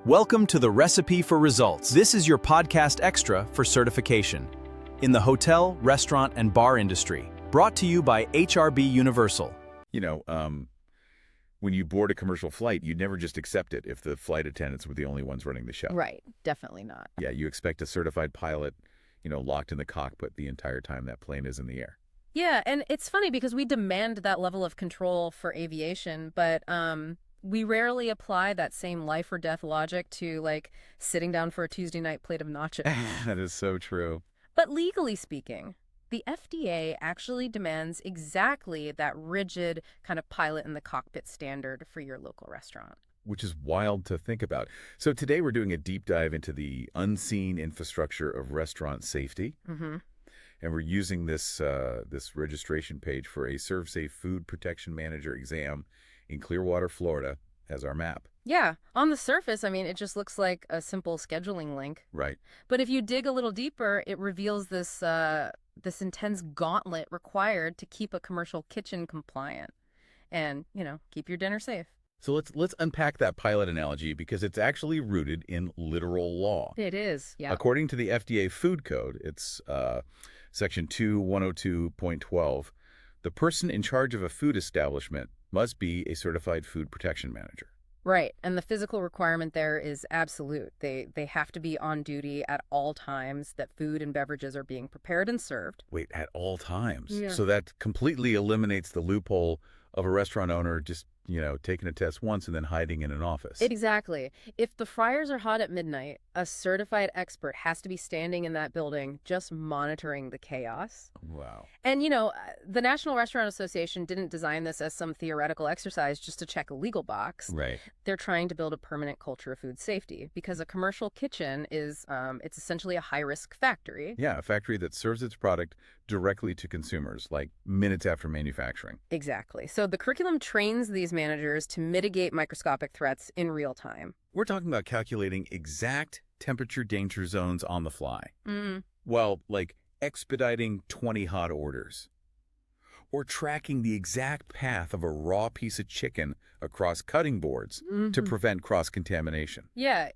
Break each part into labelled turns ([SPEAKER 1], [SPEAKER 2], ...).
[SPEAKER 1] Welcome to the Recipe for Results. This is your podcast extra for certification in the hotel, restaurant, and bar industry. Brought to you by HRBUniversal.
[SPEAKER 2] When you board a commercial flight, you never just accept it if the flight attendants were the only ones running the show.
[SPEAKER 3] Right. Definitely not.
[SPEAKER 2] Yeah, you expect a certified pilot, locked in the cockpit the entire time that plane is in the air.
[SPEAKER 3] Yeah, and it's funny because we demand that level of control for aviation, but we rarely apply that same life or death logic to, like, sitting down for a Tuesday night plate of nachos.
[SPEAKER 2] That is so true.
[SPEAKER 3] But legally speaking, the FDA actually demands exactly that rigid kind of pilot in the cockpit standard for your local restaurant.
[SPEAKER 2] Which is wild to think about. So today we're doing a deep dive into the unseen infrastructure of restaurant safety.
[SPEAKER 3] Mm-hmm.
[SPEAKER 2] And we're using this registration page for a ServSafe Food Protection Manager exam in Clearwater, Florida, as our map.
[SPEAKER 3] Yeah, on the surface, it just looks like a simple scheduling link.
[SPEAKER 2] Right.
[SPEAKER 3] But if you dig a little deeper, it reveals this intense gauntlet required to keep a commercial kitchen compliant and, keep your dinner safe.
[SPEAKER 2] So let's unpack that pilot analogy because it's actually rooted in literal law.
[SPEAKER 3] It is, yeah.
[SPEAKER 2] According to the FDA Food Code, it's Section 2102.12, the person in charge of a food establishment must be a certified food protection manager.
[SPEAKER 3] Right, and the physical requirement there is absolute. They have to be on duty at all times that food and beverages are being prepared and served.
[SPEAKER 2] Wait, at all times?
[SPEAKER 3] Yeah.
[SPEAKER 2] So that completely eliminates the loophole of a restaurant owner just, taking a test once and then hiding in an office.
[SPEAKER 3] Exactly. If the fryers are hot at midnight, a certified expert has to be standing in that building just monitoring the chaos.
[SPEAKER 2] Wow.
[SPEAKER 3] And, the National Restaurant Association didn't design this as some theoretical exercise just to check a legal box.
[SPEAKER 2] Right.
[SPEAKER 3] They're trying to build a permanent culture of food safety because a commercial kitchen is, it's essentially a high-risk factory.
[SPEAKER 2] Yeah, a factory that serves its product directly to consumers, like minutes after manufacturing.
[SPEAKER 3] Exactly. So the curriculum trains these managers to mitigate microscopic threats in real time.
[SPEAKER 2] We're talking about calculating exact temperature danger zones on the fly.
[SPEAKER 3] Mm.
[SPEAKER 2] Well, like expediting 20 hot orders. Or tracking the exact path of a raw piece of chicken across cutting boards to prevent cross-contamination.
[SPEAKER 3] Yeah,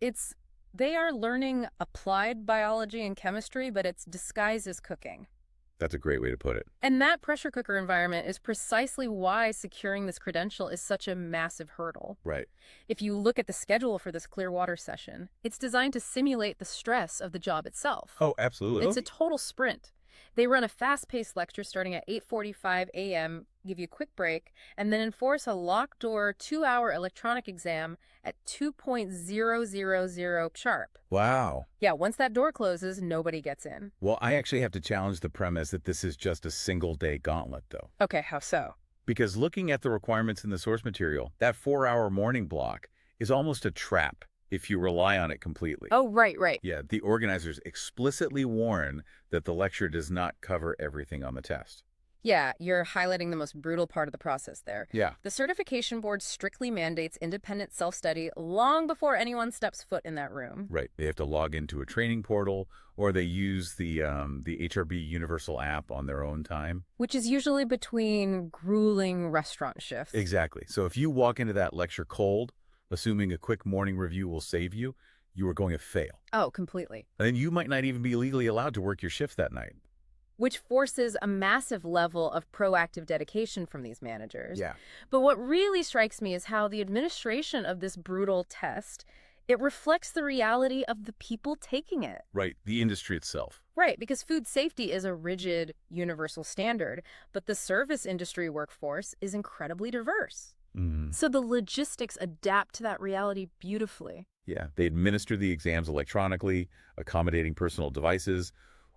[SPEAKER 3] they are learning applied biology and chemistry, but it's disguised as cooking.
[SPEAKER 2] That's a great way to put it.
[SPEAKER 3] And that pressure cooker environment is precisely why securing this credential is such a massive hurdle.
[SPEAKER 2] Right.
[SPEAKER 3] If you look at the schedule for this Clearwater session, it's designed to simulate the stress of the job itself.
[SPEAKER 2] Oh, absolutely.
[SPEAKER 3] It's a total sprint. They run a fast-paced lecture starting at 8:45 a.m., give you a quick break, and then enforce a locked-door 2-hour electronic exam at 2:000 sharp.
[SPEAKER 2] Wow.
[SPEAKER 3] Yeah, once that door closes, nobody gets in.
[SPEAKER 2] Well, I actually have to challenge the premise that this is just a single-day gauntlet, though.
[SPEAKER 3] Okay, how so?
[SPEAKER 2] Because looking at the requirements in the source material, that 4-hour morning block is almost a trap if you rely on it completely.
[SPEAKER 3] Oh, right.
[SPEAKER 2] Yeah, the organizers explicitly warn that the lecture does not cover everything on the test.
[SPEAKER 3] Yeah, you're highlighting the most brutal part of the process there.
[SPEAKER 2] Yeah.
[SPEAKER 3] The certification board strictly mandates independent self-study long before anyone steps foot in that room.
[SPEAKER 2] Right. They have to log into a training portal, or they use the HRBUniversal app on their own time.
[SPEAKER 3] Which is usually between grueling restaurant shifts.
[SPEAKER 2] Exactly. So if you walk into that lecture cold, assuming a quick morning review will save you, you are going to fail.
[SPEAKER 3] Oh, completely.
[SPEAKER 2] And then you might not even be legally allowed to work your shift that night.
[SPEAKER 3] Which forces a massive level of proactive dedication from these managers.
[SPEAKER 2] Yeah.
[SPEAKER 3] But what really strikes me is how the administration of this brutal test, it reflects the reality of the people taking it.
[SPEAKER 2] Right, the industry itself.
[SPEAKER 3] Right, because food safety is a rigid, universal standard, but the service industry workforce is incredibly diverse. So the logistics adapt to that reality beautifully.
[SPEAKER 2] Yeah, they administer the exams electronically, accommodating personal devices,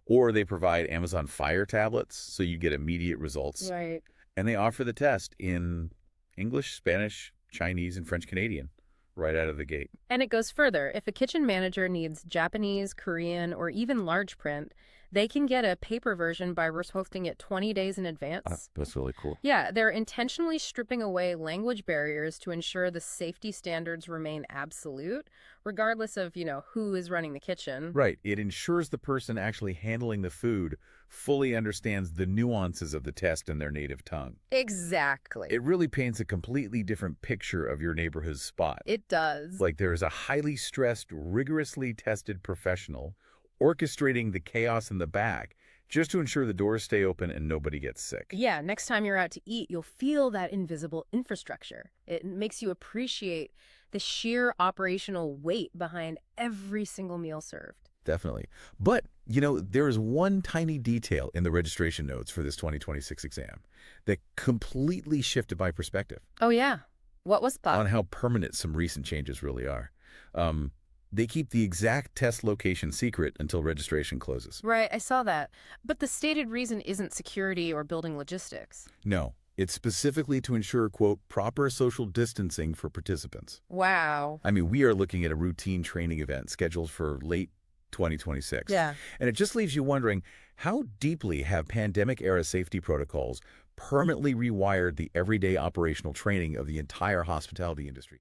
[SPEAKER 2] or they provide Amazon Fire tablets so you get immediate results.
[SPEAKER 3] Right.
[SPEAKER 2] And they offer the test in English, Spanish, Chinese, and French Canadian right out of the gate.
[SPEAKER 3] And it goes further. If a kitchen manager needs Japanese, Korean, or even large print, They can get a paper version by posting it 20 days in advance.
[SPEAKER 2] That's really cool.
[SPEAKER 3] Yeah, they're intentionally stripping away language barriers to ensure the safety standards remain absolute, regardless of, who is running the kitchen.
[SPEAKER 2] Right. It ensures the person actually handling the food fully understands the nuances of the test in their native tongue.
[SPEAKER 3] Exactly.
[SPEAKER 2] It really paints a completely different picture of your neighborhood's spot.
[SPEAKER 3] It does.
[SPEAKER 2] Like there is a highly stressed, rigorously tested professional orchestrating the chaos in the back just to ensure the doors stay open and nobody gets sick.
[SPEAKER 3] Yeah, next time you're out to eat, you'll feel that invisible infrastructure. It makes you appreciate the sheer operational weight behind every single meal served.
[SPEAKER 2] Definitely. But, there is one tiny detail in the registration notes for this 2026 exam that completely shifted my perspective.
[SPEAKER 3] Oh, yeah. What was that?
[SPEAKER 2] On how permanent some recent changes really are. They keep the exact test location secret until registration closes.
[SPEAKER 3] Right, I saw that. But the stated reason isn't security or building logistics.
[SPEAKER 2] No, it's specifically to ensure, quote, proper social distancing for participants.
[SPEAKER 3] Wow.
[SPEAKER 2] I mean, we are looking at a routine training event scheduled for late 2026.
[SPEAKER 3] Yeah.
[SPEAKER 2] And it just leaves you wondering, how deeply have pandemic-era safety protocols permanently rewired the everyday operational training of the entire hospitality industry?